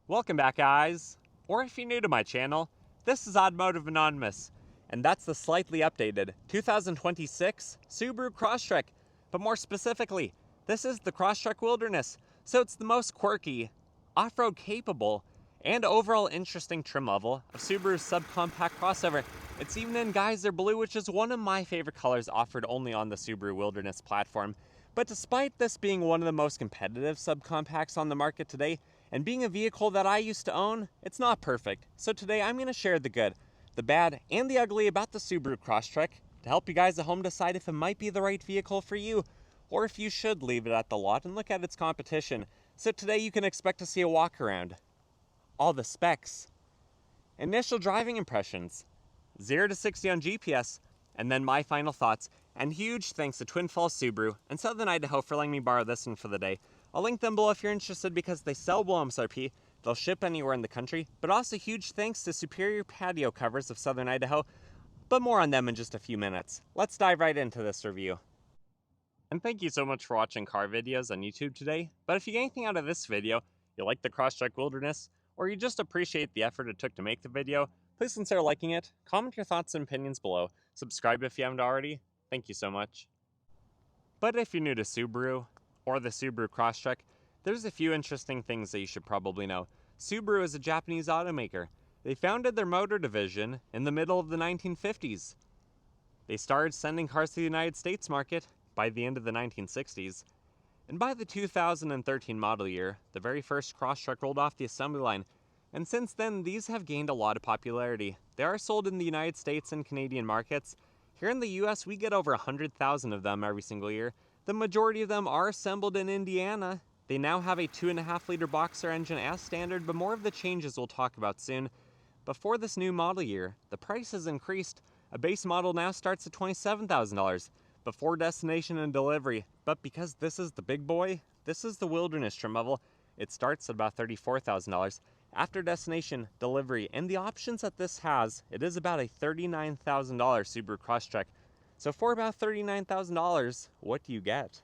Welcome back, guys! Or if you're new to my channel, this is Automotive Anonymous, and that's the slightly updated 2026 Subaru Crosstrek. But more specifically, this is the Crosstrek Wilderness, so it's the most quirky, off-road capable, and overall interesting trim level of Subaru's subcompact crossover. It's even in Geyser Blue, which is one of my favorite colors offered only on the Subaru Wilderness platform. But despite this being one of the most competitive subcompacts on the market today, and being a vehicle that I used to own, it's not perfect. So today I'm going to share the good, the bad, and the ugly about the Subaru Crosstrek to help you guys at home decide if it might be the right vehicle for you, or if you should leave it at the lot and look at its competition. So today you can expect to see a walk around, all the specs, initial driving impressions, 0 to 60 on GPS, and then my final thoughts. And huge thanks to Twin Falls Subaru and Southern Idaho for letting me borrow this one for the day. I'll link them below if you're interested because they sell below MSRP, they'll ship anywhere in the country, but also huge thanks to Superior Patio covers of Southern Idaho, but more on them in just a few minutes. Let's dive right into this review. And thank you so much for watching car videos on YouTube today, but if you get anything out of this video, you like the Crosstrek Wilderness, or you just appreciate the effort it took to make the video, please consider liking it, comment your thoughts and opinions below, subscribe if you haven't already. Thank you so much. But if you're new to Subaru, or the Subaru Crosstrek, there's a few interesting things that you should probably know. Subaru is a Japanese automaker. They founded their motor division in the middle of the 1950s. They started sending cars to the United States market by the end of the 1960s. And by the 2013 model year, the very first Crosstrek rolled off the assembly line. And since then, these have gained a lot of popularity. They are sold in the United States and Canadian markets. Here in the US, we get over 100,000 of them every single year. The majority of them are assembled in Indiana. They now have a 2.5-liter boxer engine as standard, but more of the changes we'll talk about soon. Before this new model year, the price has increased. A base model now starts at $27,000 before destination and delivery. But because this is the big boy, this is the Wilderness trim level, it starts at about $34,000. After destination, delivery, and the options that this has, it is about a $39,000 Subaru Crosstrek. So for about $39,000, what do you get?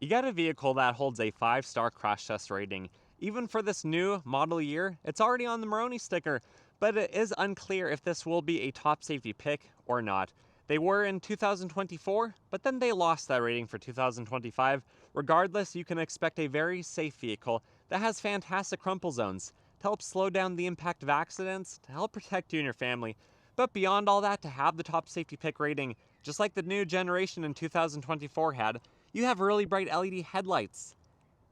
You get a vehicle that holds a 5-star crash test rating. Even for this new model year, it's already on the Moroni sticker, but it is unclear if this will be a top safety pick or not. They were in 2024, but then they lost that rating for 2025. Regardless, you can expect a very safe vehicle that has fantastic crumple zones to help slow down the impact of accidents, to help protect you and your family. But beyond all that, to have the top safety pick rating, just like the new generation in 2024 had, you have really bright LED headlights,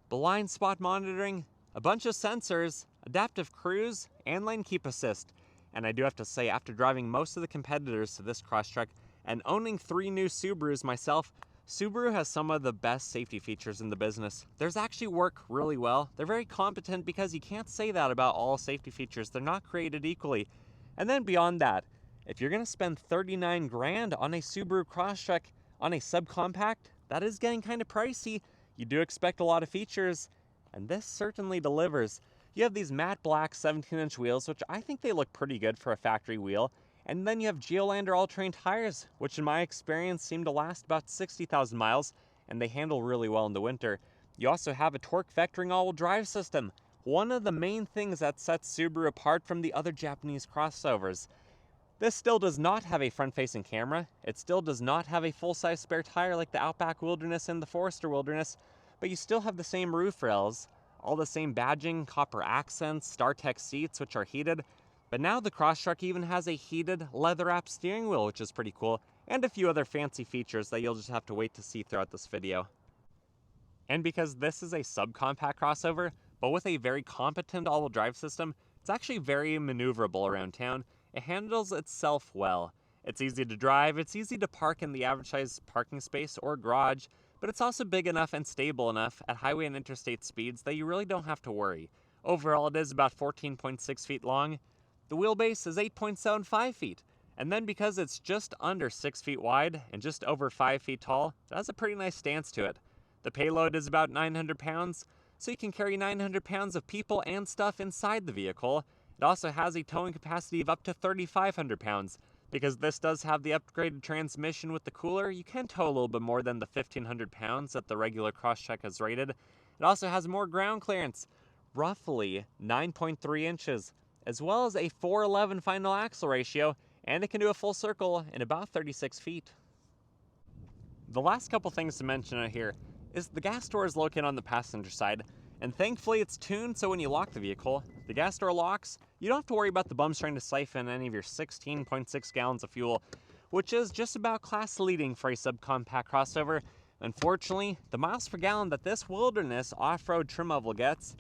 blind spot monitoring, a bunch of sensors, adaptive cruise, and lane keep assist. And I do have to say, after driving most of the competitors to this Crosstrek and owning 3 new Subarus myself, Subaru has some of the best safety features in the business. Theirs actually work really well. They're very competent because you can't say that about all safety features. They're not created equally. And then beyond that, if you're going to spend $39,000 on a Subaru Crosstrek on a subcompact, that is getting kind of pricey. You do expect a lot of features, and this certainly delivers. You have these matte black 17-inch wheels, which I think they look pretty good for a factory wheel. And then you have Geolandar all-terrain tires, which in my experience seem to last about 60,000 miles, and they handle really well in the winter. You also have a torque vectoring all-wheel drive system, one of the main things that sets Subaru apart from the other Japanese crossovers. This still does not have a front-facing camera. It still does not have a full-size spare tire like the Outback Wilderness and the Forester Wilderness, but you still have the same roof rails, all the same badging, copper accents, StarTech seats, which are heated. But now the Crosstrek even has a heated leather-wrapped steering wheel, which is pretty cool, and a few other fancy features that you'll just have to wait to see throughout this video. And because this is a subcompact crossover, but with a very competent all-wheel drive system, it's actually very maneuverable around town. It handles itself well. It's easy to drive, it's easy to park in the average size parking space or garage, but it's also big enough and stable enough at highway and interstate speeds that you really don't have to worry. Overall, it is about 14.6 feet long. The wheelbase is 8.75 feet, and then because it's just under 6 feet wide and just over 5 feet tall, it has a pretty nice stance to it. The payload is about 900 pounds, so you can carry 900 pounds of people and stuff inside the vehicle. It also has a towing capacity of up to 3,500 pounds. Because this does have the upgraded transmission with the cooler, you can tow a little bit more than the 1,500 pounds that the regular Crosstrek is rated. It also has more ground clearance. roughly 9.3 inches, as well as a 411 final axle ratio, and it can do a full circle in about 36 feet. The last couple things to mention out here is the gas door is located on the passenger side, and thankfully it's tuned so when you lock the vehicle, the gas door locks, you don't have to worry about the bumps trying to siphon any of your 16.6 gallons of fuel, which is just about class leading for a subcompact crossover. Unfortunately, the miles per gallon that this Wilderness off-road trim level gets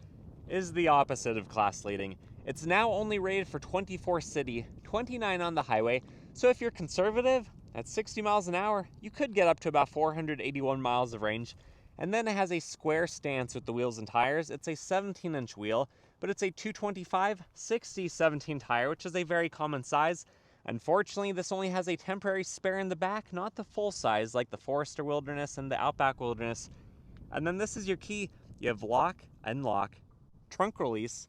is the opposite of class leading. It's now only rated for 24 city, 29 on the highway, so if you're conservative, at 60 miles an hour, you could get up to about 481 miles of range. And then it has a square stance with the wheels and tires. It's a 17-inch wheel, but it's a 225/60/17 tire, which is a very common size. Unfortunately, this only has a temporary spare in the back, not the full size like the Forester Wilderness and the Outback Wilderness. And then this is your key. You have lock, unlock, trunk release,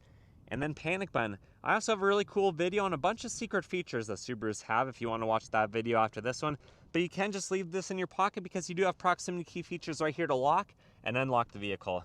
and then panic button. I also have a really cool video on a bunch of secret features that Subarus have if you want to watch that video after this one. But you can just leave this in your pocket because you do have proximity key features right here to lock and unlock the vehicle.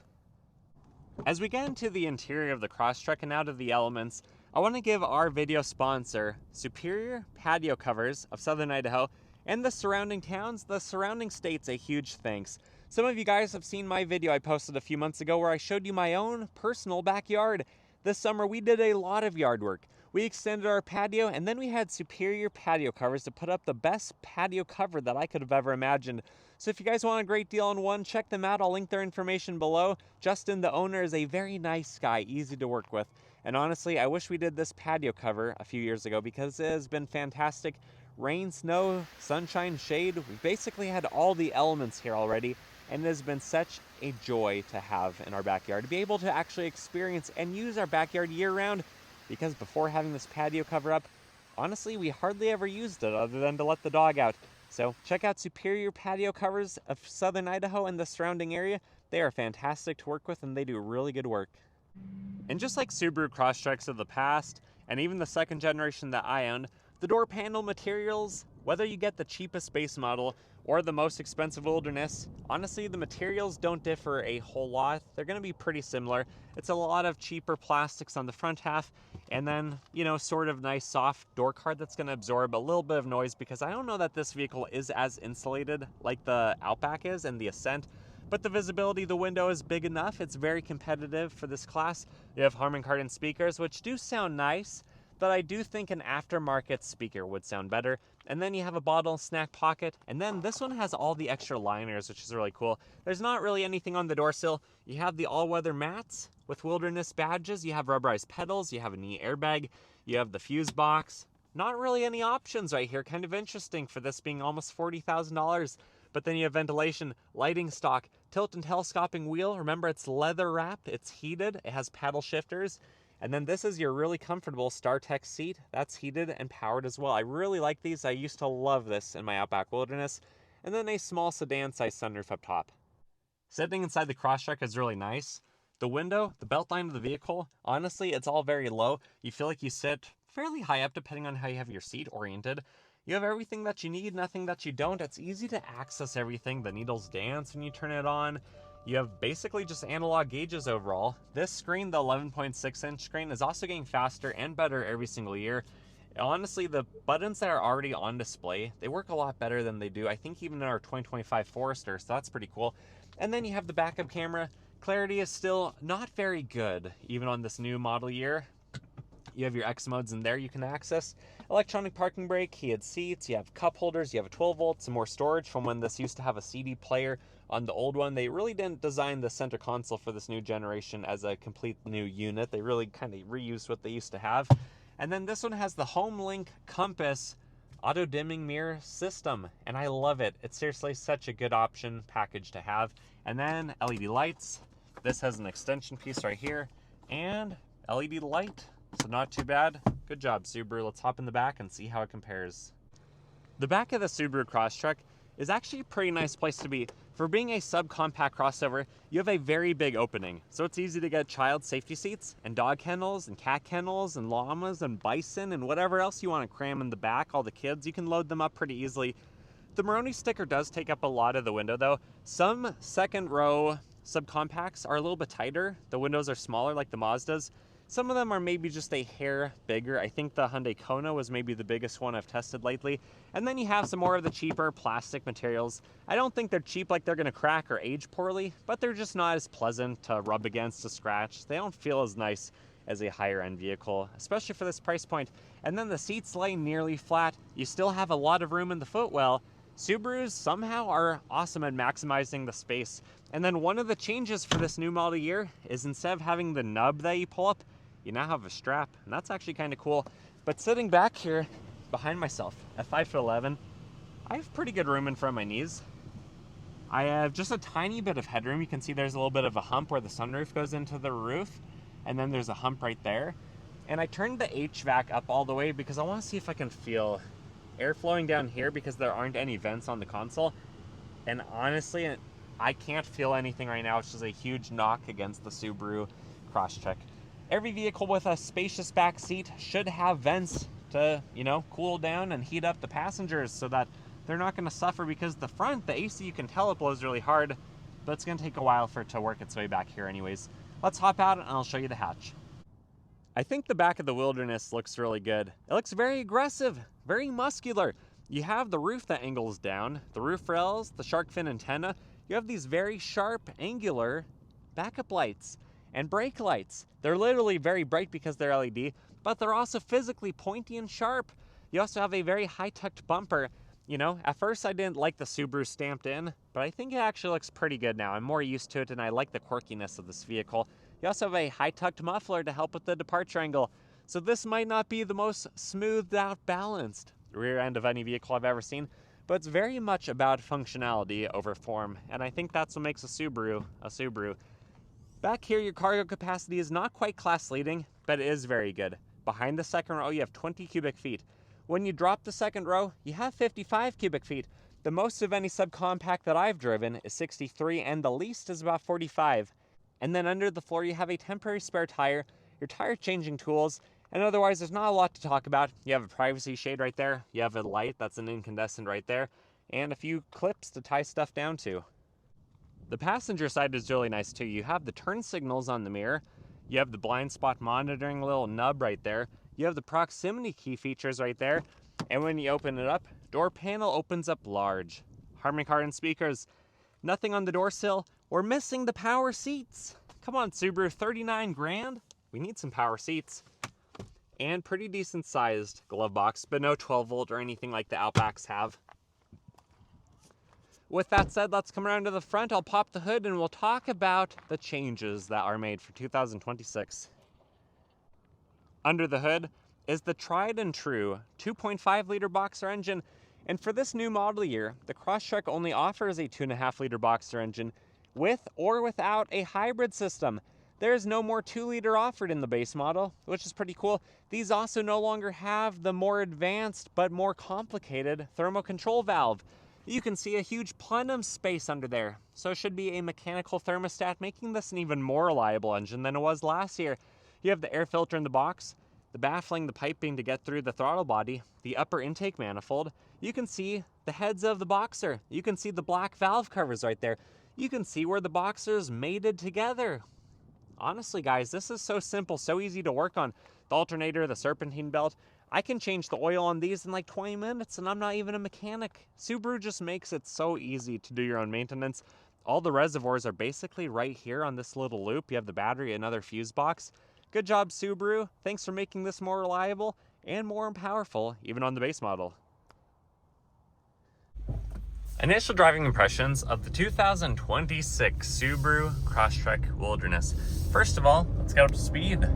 As we get into the interior of the Crosstrek and out of the elements, I want to give our video sponsor, Superior Patio Covers of Southern Idaho, and the surrounding towns, the surrounding states, a huge thanks. Some of you guys have seen my video I posted a few months ago where I showed you my own personal backyard. This summer we did a lot of yard work. We extended our patio, and then we had Superior Patio Covers to put up the best patio cover that I could have ever imagined. So if you guys want a great deal on one, check them out. I'll link their information below. Justin, the owner, is a very nice guy, easy to work with. And honestly, I wish we did this patio cover a few years ago because it has been fantastic. Rain, snow, sunshine, shade. We basically had all the elements here already, and it has been such a joy to have in our backyard, to be able to actually experience and use our backyard year-round, because before having this patio cover up, honestly, we hardly ever used it other than to let the dog out. So check out Superior Patio Covers of Southern Idaho and the surrounding area. They are fantastic to work with, and they do really good work. And just like Subaru Crosstreks of the past, and even the second generation that I owned, the door panel materials, whether you get the cheapest base model or the most expensive Wilderness, honestly, the materials don't differ a whole lot. They're going to be pretty similar. It's a lot of cheaper plastics on the front half, and then, sort of nice soft door card that's going to absorb a little bit of noise, because I don't know that this vehicle is as insulated like the Outback is and the Ascent, but the visibility, the window is big enough. It's very competitive for this class. You have Harman Kardon speakers, which do sound nice, but I do think an aftermarket speaker would sound better. And then you have a bottle snack pocket, and then this one has all the extra liners, which is really cool. There's not really anything on the door sill. You have the all-weather mats with Wilderness badges. You have rubberized pedals. You have a knee airbag. You have the fuse box. Not really any options right here. Kind of interesting for this being almost $40,000. But then you have ventilation, lighting stock, tilt and telescoping wheel. Remember, it's leather wrapped. It's heated. It has paddle shifters. And then this is your really comfortable StarTech seat. That's heated and powered as well. I really like these. I used to love this in my Outback Wilderness. And then a small sedan-sized sunroof up top. Sitting inside the Crosstrek is really nice. The window, the belt line of the vehicle, honestly, it's all very low. You feel like you sit fairly high up depending on how you have your seat oriented. You have everything that you need, nothing that you don't. It's easy to access everything. The needles dance when you turn it on. You have basically just analog gauges overall. This screen, the 11.6-inch screen, is also getting faster and better every single year. Honestly, the buttons that are already on display, they work a lot better than they do, I think, even in our 2025 Forester, so that's pretty cool. And then you have the backup camera. Clarity is still not very good, even on this new model year. You have your X modes in there you can access. Electronic parking brake, heated seats, you have cup holders, you have a 12 volt, some more storage from when this used to have a CD player on the old one. They really didn't design the center console for this new generation as a complete new unit. They really kind of reused what they used to have. And then this one has the HomeLink Compass auto dimming mirror system, and I love it. It's seriously such a good option package to have. And then LED lights. This has an extension piece right here and LED light. So not too bad. Good job, Subaru. Let's hop in the back and see how it compares. The back of the Subaru Crosstrek is actually a pretty nice place to be. For being a subcompact crossover, you have a very big opening. So it's easy to get child safety seats and dog kennels and cat kennels and llamas and bison and whatever else you want to cram in the back, all the kids, you can load them up pretty easily. The Moroni sticker does take up a lot of the window though. Some second row subcompacts are a little bit tighter. The windows are smaller like the Mazdas. Some of them are maybe just a hair bigger. I think the Hyundai Kona was maybe the biggest one I've tested lately. And then you have some more of the cheaper plastic materials. I don't think they're cheap like they're gonna crack or age poorly, but they're just not as pleasant to rub against, to scratch. They don't feel as nice as a higher end vehicle, especially for this price point. And then the seats lay nearly flat. You still have a lot of room in the footwell. Subarus somehow are awesome at maximizing the space. And then one of the changes for this new model year is instead of having the nub that you pull up, you now have a strap, and that's actually kind of cool. But sitting back here behind myself at 5'11", I have pretty good room in front of my knees. I have just a tiny bit of headroom. You can see there's a little bit of a hump where the sunroof goes into the roof, and then there's a hump right there. And I turned the HVAC up all the way because I want to see if I can feel air flowing down here because there aren't any vents on the console. And honestly, I can't feel anything right now. It's just a huge knock against the Subaru Crosstrek. Every vehicle with a spacious back seat should have vents to, cool down and heat up the passengers so that they're not going to suffer, because the front, the AC, you can tell it blows really hard, but it's going to take a while for it to work its way back here anyways. Let's hop out and I'll show you the hatch. I think the back of the Wilderness looks really good. It looks very aggressive, very muscular. You have the roof that angles down, the roof rails, the shark fin antenna. You have these very sharp, angular backup lights and brake lights. They're literally very bright because they're LED, but they're also physically pointy and sharp. You also have a very high-tucked bumper. At first I didn't like the Subaru stamped in, but I think it actually looks pretty good now. I'm more used to it and I like the quirkiness of this vehicle. You also have a high-tucked muffler to help with the departure angle. So this might not be the most smoothed out, balanced rear end of any vehicle I've ever seen, but it's very much about functionality over form, and I think that's what makes a Subaru a Subaru. Back here, your cargo capacity is not quite class leading, but it is very good. Behind the second row, you have 20 cubic feet. When you drop the second row, you have 55 cubic feet. The most of any subcompact that I've driven is 63, and the least is about 45. And then under the floor, you have a temporary spare tire, your tire changing tools, and otherwise there's not a lot to talk about. You have a privacy shade right there, you have a light that's an incandescent right there, and a few clips to tie stuff down to. The passenger side is really nice too. You have the turn signals on the mirror, you have the blind spot monitoring little nub right there, you have the proximity key features right there, and when you open it up, door panel opens up large. Harman Kardon speakers, nothing on the door sill. We're missing the power seats. Come on, Subaru, 39 grand? We need some power seats. And pretty decent sized glove box, but no 12 volt or anything like the Outbacks have. With that said, let's come around to the front. I'll pop the hood and we'll talk about the changes that are made for 2026. Under the hood is the tried and true 2.5 liter boxer engine. And for this new model year, the Crosstrek only offers a 2.5 liter boxer engine with or without a hybrid system. There is no more 2 liter offered in the base model, which is pretty cool. These also no longer have the more advanced but more complicated thermal control valve. You can see a huge plenum space under there, so it should be a mechanical thermostat, making this an even more reliable engine than it was last year. You have the air filter in the box, the baffling, the piping to get through the throttle body, the upper intake manifold. You can see the heads of the boxer. You can see the black valve covers right there. You can see where the boxers mated together. Honestly, guys, this is so simple, so easy to work on. The alternator, the serpentine belt, I can change the oil on these in like 20 minutes and I'm not even a mechanic. Subaru just makes it so easy to do your own maintenance. All the reservoirs are basically right here on this little loop. You have the battery, another fuse box. Good job, Subaru. Thanks for making this more reliable and more powerful, even on the base model. Initial driving impressions of the 2026 Subaru Crosstrek Wilderness. First of all, let's get up to speed.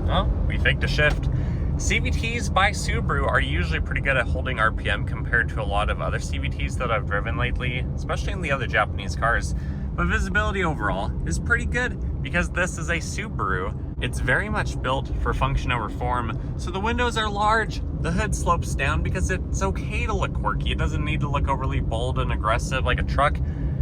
Oh, we faked a shift. CVTs by Subaru are usually pretty good at holding RPM compared to a lot of other CVTs that I've driven lately, especially in the other Japanese cars. But visibility overall is pretty good because this is a Subaru. It's very much built for function over form, so the windows are large. The hood slopes down because it's okay to look quirky. It doesn't need to look overly bold and aggressive like a truck.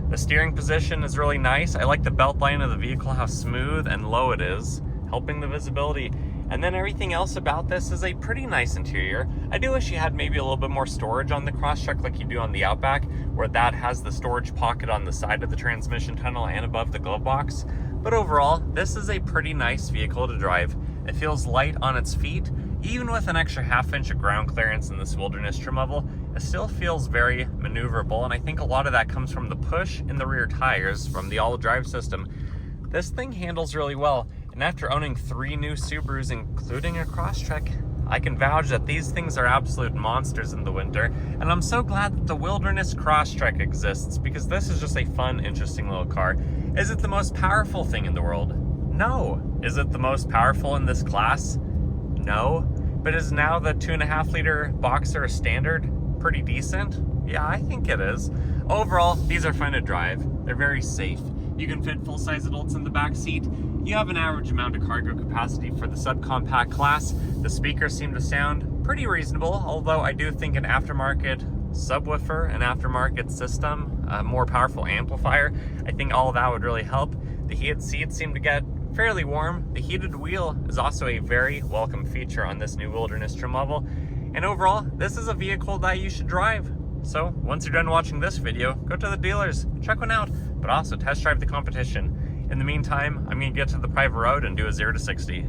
The steering position is really nice. I like the belt line of the vehicle, how smooth and low it is, helping the visibility. And then everything else about this is a pretty nice interior. I do wish you had maybe a little bit more storage on the Crosstrek like you do on the Outback, where that has the storage pocket on the side of the transmission tunnel and above the glove box. But overall, this is a pretty nice vehicle to drive. It feels light on its feet. Even with an extra half-inch of ground clearance in this Wilderness trim level, it still feels very maneuverable, and I think a lot of that comes from the push in the rear tires from the all-wheel drive system. This thing handles really well, and after owning 3 new Subarus, including a Crosstrek, I can vouch that these things are absolute monsters in the winter, and I'm so glad that the Wilderness Crosstrek exists, because this is just a fun, interesting little car. Is it the most powerful thing in the world? No. Is it the most powerful in this class? No. But is now the 2.5 liter Boxer standard pretty decent? Yeah, I think it is. Overall, these are fun to drive. They're very safe. You can fit full-size adults in the back seat. You have an average amount of cargo capacity for the subcompact class. The speakers seem to sound pretty reasonable, although I do think an aftermarket subwoofer, an aftermarket system, a more powerful amplifier, I think all of that would really help. The heated seats seem to get fairly warm. The heated wheel is also a very welcome feature on this new Wilderness trim level. And overall, this is a vehicle that you should drive. So once you're done watching this video, go to the dealers, check one out, but also test drive the competition. In the meantime, I'm going to get to the private road and do a 0 to 60.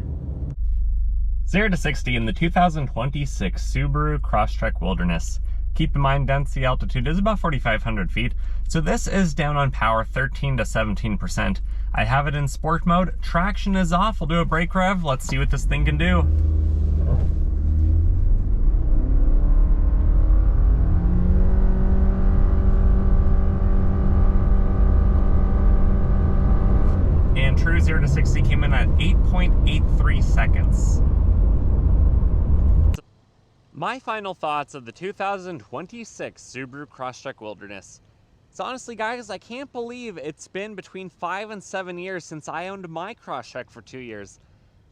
0 to 60 in the 2026 Subaru Crosstrek Wilderness. Keep in mind, density altitude is about 4,500 feet, so this is down on power 13 to 17%. I have it in sport mode, traction is off, we'll do a brake rev, let's see what this thing can do. And true 0 to 60 came in at 8.83 seconds. My final thoughts of the 2026 Subaru Crosstrek Wilderness. So honestly guys, I can't believe it's been between 5 and 7 years since I owned my Crosstrek for 2 years.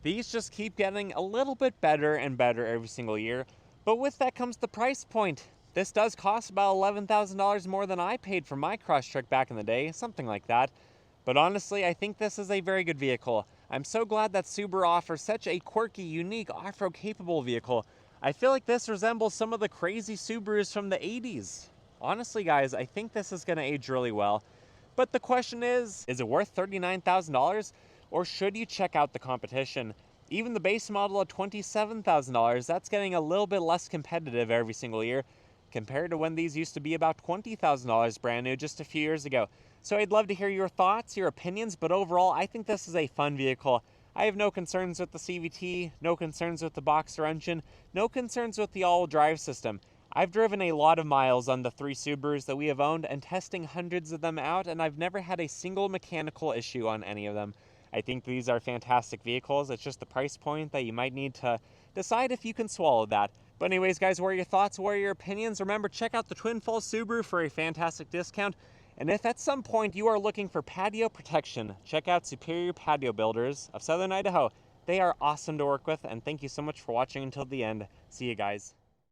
These just keep getting a little bit better and better every single year, but with that comes the price point. This does cost about $11,000 more than I paid for my Crosstrek back in the day, something like that. But honestly, I think this is a very good vehicle. I'm so glad that Subaru offers such a quirky, unique, off-road capable vehicle. I feel like this resembles some of the crazy Subarus from the 80s. Honestly guys, I think this is going to age really well. But the question is it worth $39,000? Or should you check out the competition? Even the base model at $27,000, that's getting a little bit less competitive every single year compared to when these used to be about $20,000 brand new just a few years ago. So I'd love to hear your thoughts, your opinions, but overall, I think this is a fun vehicle. I have no concerns with the CVT, no concerns with the Boxer engine, no concerns with the all-wheel drive system. I've driven a lot of miles on the 3 Subarus that we have owned and testing hundreds of them out, and I've never had a single mechanical issue on any of them. I think these are fantastic vehicles. It's just the price point that you might need to decide if you can swallow that. But anyways, guys, what are your thoughts? What are your opinions? Remember, check out the Twin Falls Subaru for a fantastic discount. And if at some point you are looking for patio protection, check out Superior Patio Builders of Southern Idaho. They are awesome to work with, and thank you so much for watching until the end. See you guys.